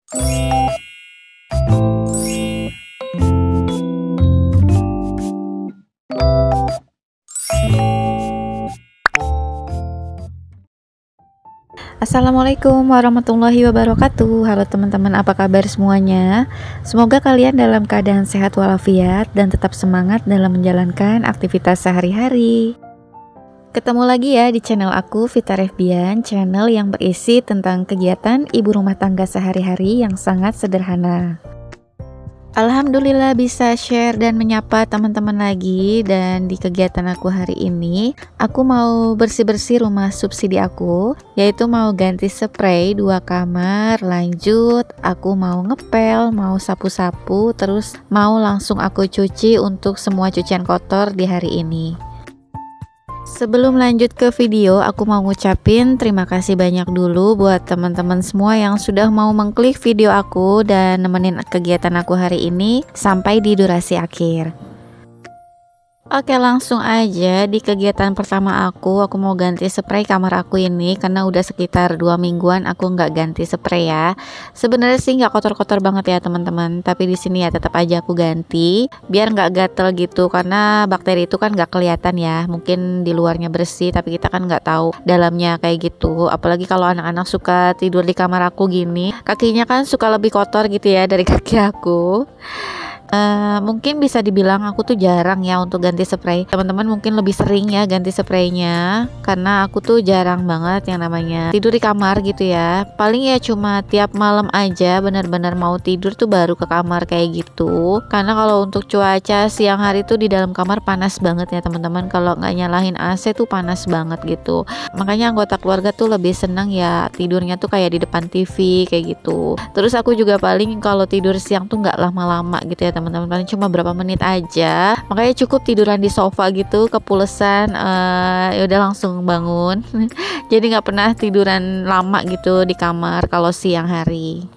Assalamualaikum warahmatullahi wabarakatuh. Halo teman-teman, apa kabar semuanya? Semoga kalian dalam keadaan sehat walafiat dan tetap semangat dalam menjalankan aktivitas sehari-hari. Ketemu lagi ya di channel aku, Vita Revbian, channel yang berisi tentang kegiatan ibu rumah tangga sehari-hari yang sangat sederhana. Alhamdulillah bisa share dan menyapa teman-teman lagi. Dan di kegiatan aku hari ini, aku mau bersih-bersih rumah subsidi aku, yaitu mau ganti spray 2 kamar. Lanjut aku mau ngepel, mau sapu-sapu, terus mau langsung aku cuci untuk semua cucian kotor di hari ini. Sebelum lanjut ke video, aku mau ngucapin terima kasih banyak dulu buat teman-teman semua yang sudah mau mengklik video aku dan nemenin kegiatan aku hari ini sampai di durasi akhir. Oke, langsung aja di kegiatan pertama aku mau ganti spray kamar aku ini karena udah sekitar 2 mingguan aku nggak ganti spray ya. Sebenarnya sih nggak kotor-kotor banget ya teman-teman, tapi di sini ya tetap aja aku ganti biar nggak gatel gitu, karena bakteri itu kan nggak kelihatan ya. Mungkin di luarnya bersih tapi kita kan nggak tahu dalamnya kayak gitu. Apalagi kalau anak-anak suka tidur di kamar aku gini, kakinya kan suka lebih kotor gitu ya dari kaki aku. Mungkin bisa dibilang aku tuh jarang ya untuk ganti spray. Teman-teman mungkin lebih sering ya ganti spraynya, karena aku tuh jarang banget yang namanya tidur di kamar gitu ya. Paling ya cuma tiap malam aja benar-benar mau tidur tuh baru ke kamar kayak gitu. Karena kalau untuk cuaca siang hari tuh di dalam kamar panas banget ya teman-teman. Kalau nggak nyalain AC tuh panas banget gitu. Makanya anggota keluarga tuh lebih senang ya tidurnya tuh kayak di depan TV kayak gitu. Terus aku juga paling kalau tidur siang tuh nggak lama-lama gitu ya teman-teman, paling cuma berapa menit aja, makanya cukup tiduran di sofa gitu, kepulesan ya udah langsung bangun. Jadi nggak pernah tiduran lama gitu di kamar kalau siang hari.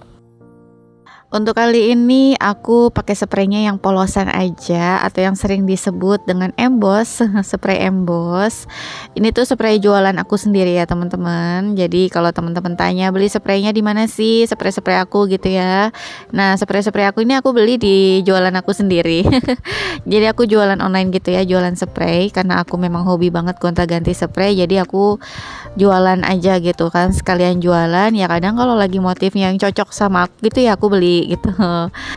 Untuk kali ini aku pakai spraynya yang polosan aja atau yang sering disebut dengan emboss, spray emboss. Ini tuh spray jualan aku sendiri ya teman-teman. Jadi kalau teman-teman tanya beli spraynya di mana sih, spray-spray aku gitu ya. Nah, spray-spray aku ini aku beli di jualan aku sendiri. Jadi aku jualan online gitu ya, jualan spray karena aku memang hobi banget gonta-ganti spray. Jadi aku jualan aja gitu kan, sekalian jualan ya. Kadang kalau lagi motifnya yang cocok sama aku gitu ya aku beli gitu.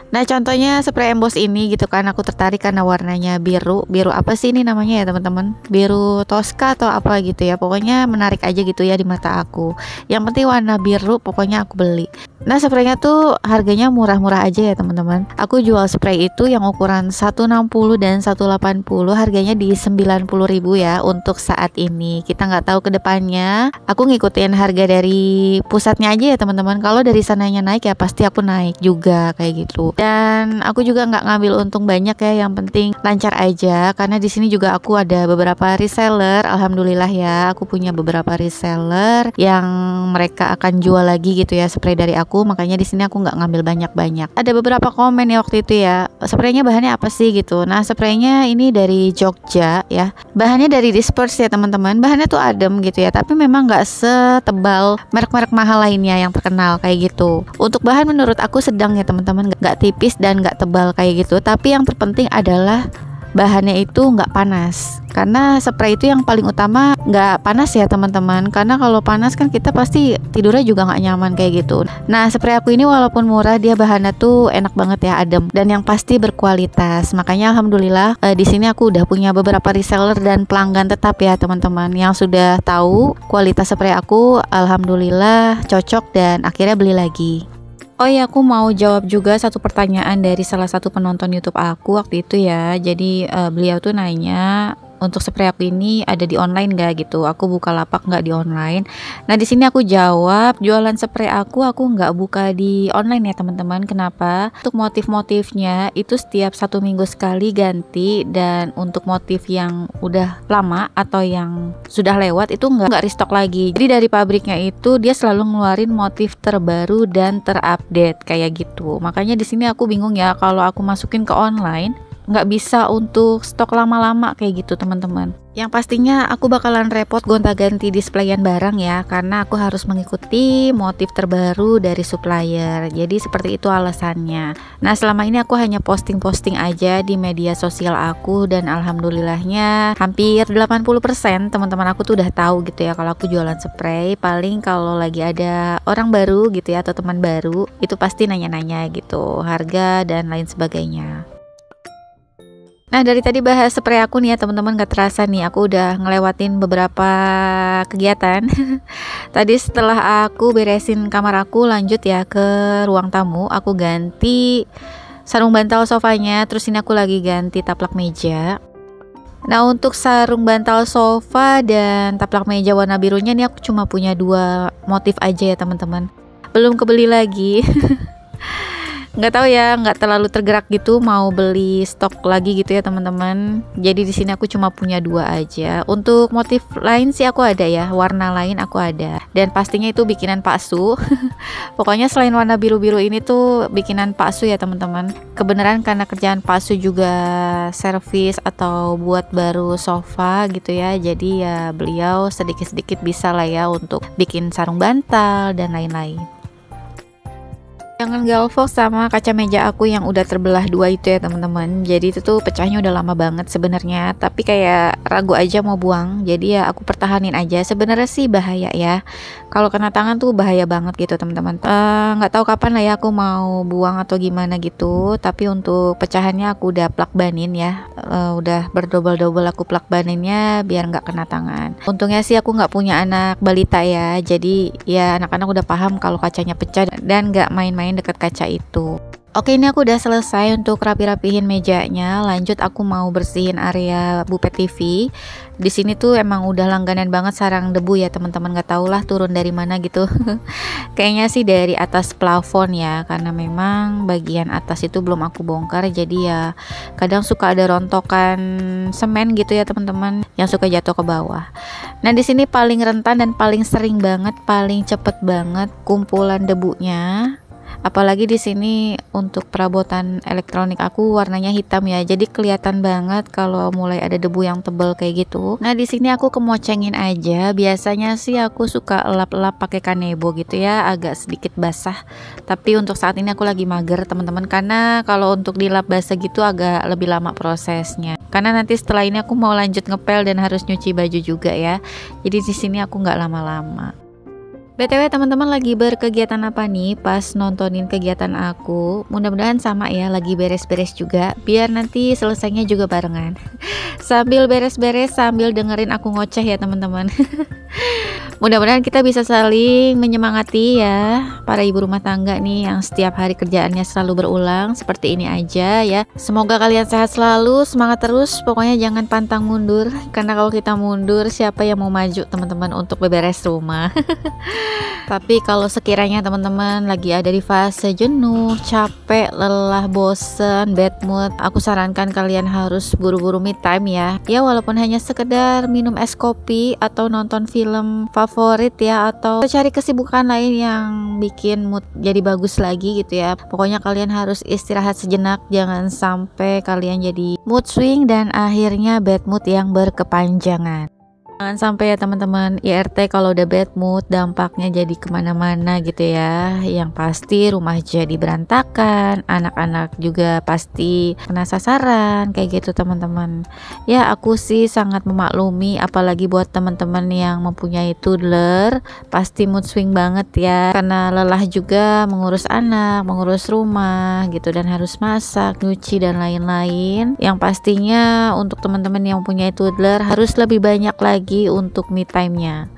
Nah contohnya spray emboss ini gitu kan, aku tertarik karena warnanya biru apa sih ini namanya ya teman-teman, biru Tosca atau apa gitu ya, pokoknya menarik aja gitu ya di mata aku. Yang penting warna biru, pokoknya aku beli. Nah spraynya tuh harganya murah-murah aja ya teman-teman. Aku jual spray itu yang ukuran 160 dan 180, harganya di 90.000 ya untuk saat ini. Kita nggak tahu kedepannya. Aku ngikutin harga dari pusatnya aja ya teman-teman. Kalau dari sananya naik ya pasti aku naik juga kayak gitu. Dan aku juga nggak ngambil untung banyak ya, yang penting lancar aja. Karena di sini juga aku ada beberapa reseller. Alhamdulillah ya, aku punya beberapa reseller yang mereka akan jual lagi gitu ya spray dari aku. Makanya di sini aku nggak ngambil banyak-banyak. Ada beberapa komen ya waktu itu ya, spraynya bahannya apa sih gitu. Nah spraynya ini dari Jogja ya. Bahannya dari Disperse ya teman-teman. Bahannya tuh adem gitu ya, tapi memang nggak setebal merek-merek mahal lainnya yang terkenal kayak gitu. Untuk bahan menurut aku sedang ya teman-teman, nggak tipis dan nggak tebal kayak gitu. Tapi yang terpenting adalah bahannya itu nggak panas, karena spray itu yang paling utama nggak panas ya teman-teman. Karena kalau panas kan kita pasti tidurnya juga nggak nyaman kayak gitu. Nah spray aku ini walaupun murah, dia bahannya tuh enak banget ya, adem dan yang pasti berkualitas. Makanya alhamdulillah di sini aku udah punya beberapa reseller dan pelanggan tetap ya teman-teman, yang sudah tahu kualitas spray aku. Alhamdulillah cocok dan akhirnya beli lagi. Oh ya, aku mau jawab juga satu pertanyaan dari salah satu penonton YouTube aku waktu itu ya. Jadi beliau tuh nanya untuk spray aku ini ada di online gak gitu. Aku buka lapak nggak di online. Nah di sini aku jawab, jualan spray aku nggak buka di online ya teman-teman. Kenapa? Untuk motif-motifnya itu setiap 1 minggu sekali ganti, dan untuk motif yang udah lama atau yang sudah lewat itu nggak restock lagi. Jadi dari pabriknya itu dia selalu ngeluarin motif terbaru dan terupdate kayak gitu. Makanya di sini aku bingung ya, kalau aku masukin ke online nggak bisa untuk stok lama-lama kayak gitu teman-teman. Yang pastinya aku bakalan repot gonta-ganti displayan barang ya, karena aku harus mengikuti motif terbaru dari supplier. Jadi seperti itu alasannya. Nah, selama ini aku hanya posting-posting aja di media sosial aku, dan alhamdulillahnya hampir 80% teman-teman aku tuh udah tahu gitu ya kalau aku jualan spray. Paling kalau lagi ada orang baru gitu ya atau teman baru, itu pasti nanya-nanya gitu harga dan lain sebagainya. Nah, dari tadi bahas spray aku nih ya teman-teman, gak terasa nih aku udah ngelewatin beberapa kegiatan. Tadi setelah aku beresin kamar aku, lanjut ya ke ruang tamu, aku ganti sarung bantal sofanya, terus ini aku lagi ganti taplak meja. Nah, untuk sarung bantal sofa dan taplak meja warna birunya nih aku cuma punya 2 motif aja ya teman-teman. Belum kebeli lagi. Nggak tahu ya, nggak terlalu tergerak gitu mau beli stok lagi gitu ya teman-teman. Jadi di sini aku cuma punya 2 aja. Untuk motif lain sih aku ada ya, warna lain aku ada. Dan pastinya itu bikinan Pak Su. Pokoknya selain warna biru-biru ini tuh bikinan Pak Su ya teman-teman. Kebenaran karena kerjaan Pak Su juga servis atau buat baru sofa gitu ya. Jadi ya beliau sedikit-sedikit bisa lah ya untuk bikin sarung bantal dan lain-lain. Jangan galvok sama kaca meja aku yang udah terbelah 2 itu ya teman-teman. Jadi itu tuh pecahnya udah lama banget sebenarnya, tapi kayak ragu aja mau buang. Jadi ya aku pertahanin aja. Sebenarnya sih bahaya ya. Kalau kena tangan tuh bahaya banget gitu teman-teman. Nggak tahu kapan lah ya aku mau buang atau gimana gitu. Tapi untuk pecahannya aku udah plak banin ya. Udah berdobel-dobel aku plak baninnya biar nggak kena tangan. Untungnya sih aku nggak punya anak balita ya. Jadi ya anak-anak udah paham kalau kacanya pecah dan nggak main-main dekat kaca itu. Oke, ini aku udah selesai untuk rapi-rapihin mejanya. Lanjut aku mau bersihin area bupet TV. Di sini tuh emang udah langganan banget sarang debu ya teman-teman, nggak tau lah turun dari mana gitu. Kayaknya sih dari atas plafon ya, karena memang bagian atas itu belum aku bongkar. Jadi ya kadang suka ada rontokan semen gitu ya teman-teman yang suka jatuh ke bawah. Nah, di sini paling rentan dan paling sering banget, paling cepet banget kumpulan debunya. Apalagi di sini untuk perabotan elektronik aku warnanya hitam ya, jadi kelihatan banget kalau mulai ada debu yang tebal kayak gitu. Nah, di sini aku kemocengin aja. Biasanya sih aku suka elap-elap pakai kanebo gitu ya, agak sedikit basah. Tapi untuk saat ini aku lagi mager teman-teman, karena kalau untuk dilap basah gitu agak lebih lama prosesnya. Karena nanti setelah ini aku mau lanjut ngepel dan harus nyuci baju juga ya. Jadi di sini aku nggak lama-lama. BTW teman-teman lagi berkegiatan apa nih pas nontonin kegiatan aku? Mudah-mudahan sama ya, lagi beres-beres juga biar nanti selesainya juga barengan. Sambil beres-beres sambil dengerin aku ngoceh ya teman-teman. Mudah-mudahan kita bisa saling menyemangati ya para ibu rumah tangga nih yang setiap hari kerjaannya selalu berulang seperti ini aja ya. Semoga kalian sehat selalu, semangat terus, pokoknya jangan pantang mundur, karena kalau kita mundur siapa yang mau maju teman-teman untuk beberes rumah. Tapi kalau sekiranya teman-teman lagi ada di fase jenuh, capek, lelah, bosen, bad mood, aku sarankan kalian harus buru-buru me time ya. Ya walaupun hanya sekedar minum es kopi atau nonton film favorit ya, atau cari kesibukan lain yang bikin mood jadi bagus lagi gitu ya. Pokoknya kalian harus istirahat sejenak, jangan sampai kalian jadi mood swing dan akhirnya bad mood yang berkepanjangan. Jangan sampai ya teman-teman, IRT kalau udah bad mood dampaknya jadi kemana-mana gitu ya. Yang pasti rumah jadi berantakan, anak-anak juga pasti kena sasaran kayak gitu teman-teman. Ya aku sih sangat memaklumi, apalagi buat teman-teman yang mempunyai toddler, pasti mood swing banget ya. Karena lelah juga mengurus anak, mengurus rumah gitu, dan harus masak, nyuci dan lain-lain. Yang pastinya untuk teman-teman yang mempunyai toddler harus lebih banyak lagi untuk me time-nya.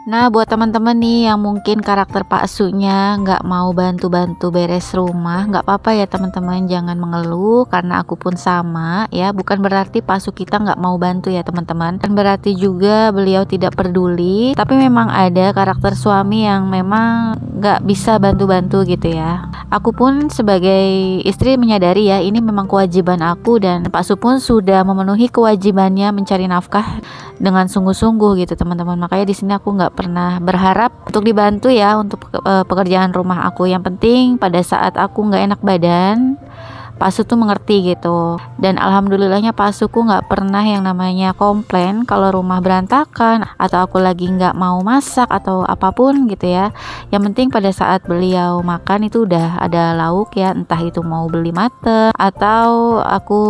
Nah, buat teman-teman nih yang mungkin karakter Pak Su-nya nggak mau bantu-bantu beres rumah, nggak apa-apa ya teman-teman, jangan mengeluh, karena aku pun sama ya. Bukan berarti Pak Su kita nggak mau bantu ya teman-teman, dan berarti juga beliau tidak peduli. Tapi memang ada karakter suami yang memang nggak bisa bantu-bantu gitu ya. Aku pun sebagai istri menyadari ya, ini memang kewajiban aku, dan Pak Su pun sudah memenuhi kewajibannya mencari nafkah dengan sungguh-sungguh gitu teman-teman. Makanya di sini aku nggak pernah berharap untuk dibantu ya untuk pekerjaan rumah aku. Yang penting pada saat aku nggak enak badan, Pak Su tuh mengerti gitu. Dan alhamdulillahnya Pak Suku nggak pernah yang namanya komplain kalau rumah berantakan atau aku lagi nggak mau masak atau apapun gitu ya. Yang penting pada saat beliau makan itu udah ada lauk ya, entah itu mau beli mateng atau aku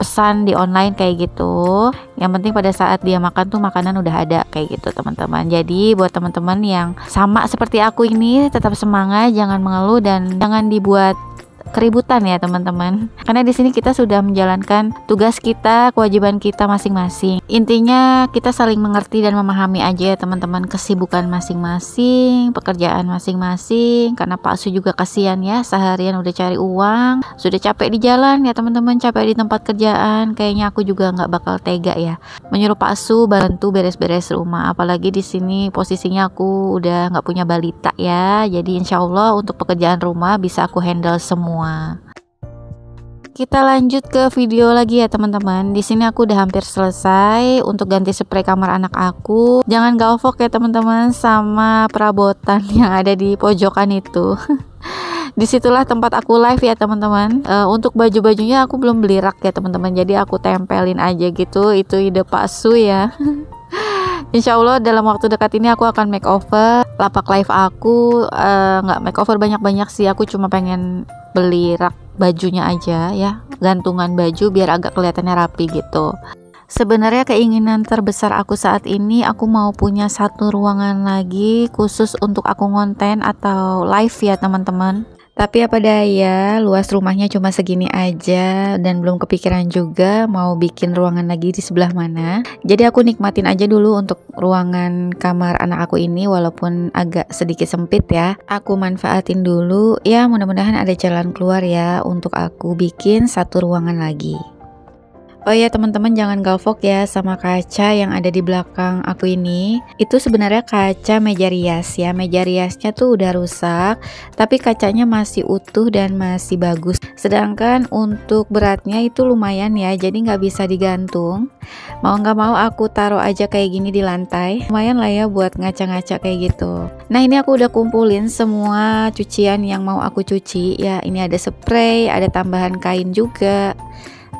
pesan di online kayak gitu. Yang penting pada saat dia makan tuh makanan udah ada kayak gitu teman-teman. Jadi buat teman-teman yang sama seperti aku ini tetap semangat, jangan mengeluh dan jangan dibuat keributan ya teman-teman, karena di sini kita sudah menjalankan tugas kita, kewajiban kita masing-masing. Intinya kita saling mengerti dan memahami aja ya teman-teman, kesibukan masing-masing, pekerjaan masing-masing, karena Pak Su juga kasihan ya, seharian udah cari uang, sudah capek di jalan ya teman-teman, capek di tempat kerjaan. Kayaknya aku juga nggak bakal tega ya menyuruh Pak Su bantu beres-beres rumah, apalagi di sini posisinya aku udah nggak punya balita ya, jadi insya Allah untuk pekerjaan rumah bisa aku handle semua. Kita lanjut ke video lagi ya teman-teman. Di sini aku udah hampir selesai untuk ganti spray kamar anak aku. Jangan galvok ya teman-teman sama perabotan yang ada di pojokan itu. Disitulah tempat aku live ya teman-teman. Untuk baju-bajunya aku belum beli rak ya teman-teman. Jadi aku tempelin aja gitu. Itu ide Pak Su ya. Insya Allah dalam waktu dekat ini aku akan makeover lapak live aku. Nggak makeover banyak-banyak sih, aku cuma pengen beli rak bajunya aja ya, gantungan baju biar agak kelihatannya rapi gitu. Sebenarnya keinginan terbesar aku saat ini, aku mau punya satu ruangan lagi khusus untuk aku ngonten atau live ya teman-teman. Tapi apa daya, luas rumahnya cuma segini aja dan belum kepikiran juga mau bikin ruangan lagi di sebelah mana. Jadi aku nikmatin aja dulu untuk ruangan kamar anak aku ini, walaupun agak sedikit sempit ya. Aku manfaatin dulu ya, mudah-mudahan ada jalan keluar ya untuk aku bikin satu ruangan lagi. Oh ya teman-teman, jangan galvok ya sama kaca yang ada di belakang aku ini. Itu sebenarnya kaca meja rias ya. Meja riasnya tuh udah rusak, tapi kacanya masih utuh dan masih bagus. Sedangkan untuk beratnya itu lumayan ya, jadi nggak bisa digantung. Mau nggak mau aku taruh aja kayak gini di lantai. Lumayan lah ya buat ngaca-ngaca kayak gitu. Nah ini aku udah kumpulin semua cucian yang mau aku cuci ya. Ini ada spray, ada tambahan kain juga,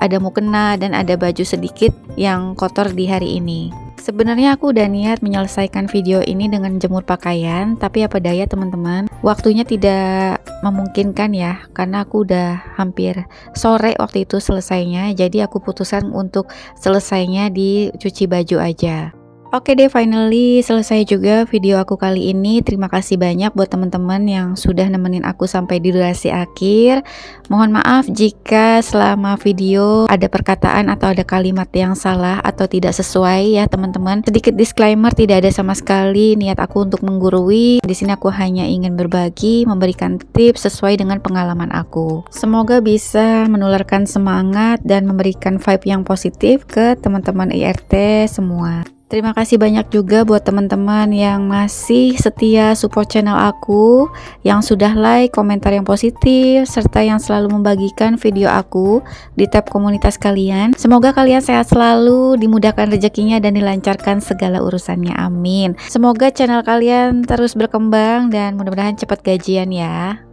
ada mukena, dan ada baju sedikit yang kotor di hari ini. Sebenarnya aku udah niat menyelesaikan video ini dengan jemur pakaian, tapi apa daya teman-teman, waktunya tidak memungkinkan ya, karena aku udah hampir sore waktu itu selesainya, jadi aku putuskan untuk selesainya di cuci baju aja. Oke deh, finally selesai juga video aku kali ini. Terima kasih banyak buat teman-teman yang sudah nemenin aku sampai di durasi akhir. Mohon maaf jika selama video ada perkataan atau ada kalimat yang salah atau tidak sesuai ya teman-teman. Sedikit disclaimer, tidak ada sama sekali niat aku untuk menggurui. Di sini aku hanya ingin berbagi, memberikan tips sesuai dengan pengalaman aku. Semoga bisa menularkan semangat dan memberikan vibe yang positif ke teman-teman IRT semua. Terima kasih banyak juga buat teman-teman yang masih setia support channel aku, yang sudah like, komentar yang positif, serta yang selalu membagikan video aku di tab komunitas kalian. Semoga kalian sehat selalu, dimudahkan rezekinya dan dilancarkan segala urusannya, amin. Semoga channel kalian terus berkembang dan mudah-mudahan cepat gajian ya.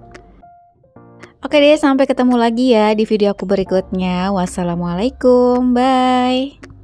Oke deh, sampai ketemu lagi ya di video aku berikutnya. Wassalamualaikum, bye.